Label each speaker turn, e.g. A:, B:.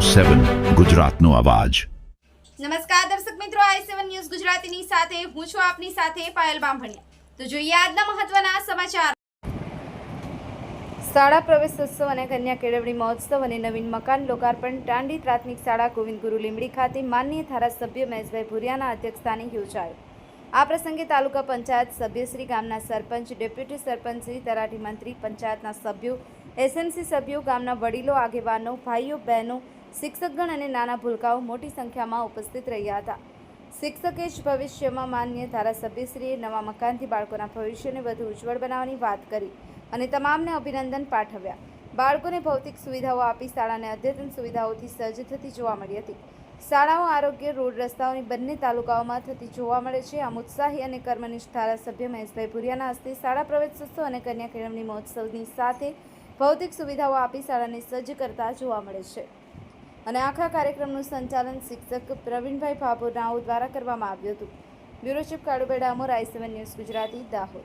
A: 7 ગુજરાતનો અવાજ।
B: નમસ્કાર દર્શક મિત્રો, i7 ન્યૂઝ ગુજરાતીની સાથે હું છું આપની સાથે પાયલ બામભણિયા। તો જોઈએ આજના મહત્વના સમાચાર। શાળા પ્રવેશોત્સવ અને કન્યા કેળવણી મહોત્સવ અને નવીન મકાન લોકાર્પણ ટાંડી પ્રાથમિક શાળા ગોવિંદ ગુરુ લીંબડી ખાતે માનનીય ધારાસભ્ય મહેશભાઈ ભુરિયાના અધ્યક્ષસ્થાને યોજાયો। આ પ્રસંગે તાલુકા પંચાયત સભ્યશ્રી, ગામના સરપંચ, ડેપ્યુટી સરપંચશ્રી, તલાટી મંત્રી, પંચાયતના સભ્યો, એસએમસી સભ્યો, ગામના વડીલો, આગેવાનો, ભાઈઓ બહેનો, શિક્ષકગણ અને નાના ભૂલકાઓ મોટી સંખ્યામાં ઉપસ્થિત રહ્યા હતા। શિક્ષકે જ ભવિષ્યમાં માનનીય ધારાસભ્યશ્રીએ નવા મકાનથી બાળકોના ભવિષ્યને વધુ ઉજ્જવળ બનાવવાની વાત કરી અને તમામને અભિનંદન પાઠવ્યા। બાળકોને ભૌતિક સુવિધાઓ આપી શાળાને અદ્યતન સુવિધાઓથી સજ્જ થતી જોવા મળી હતી। શાળાઓ, આરોગ્ય, રોડ, રસ્તાઓની બંને તાલુકાઓમાં થતી જોવા મળે છે। આમ ઉત્સાહી અને કર્મનિષ્ઠ ધારાસભ્ય મહેશભાઈ ભુરિયાના હસ્તે શાળા પ્રવેશોત્સવ અને કન્યા કેળવણી મહોત્સવની સાથે ભૌતિક સુવિધાઓ આપી શાળાને સજ્જ કરતા જોવા મળે છે અને આખા કાર્યક્રમનું સંચાલન શિક્ષક પ્રવીણભાઈ ભાભોર નાઓ દ્વારા કરવામાં આવ્યું હતું। Bureau chief Kalubhai Damor, i7 news Gujarati, Dahod.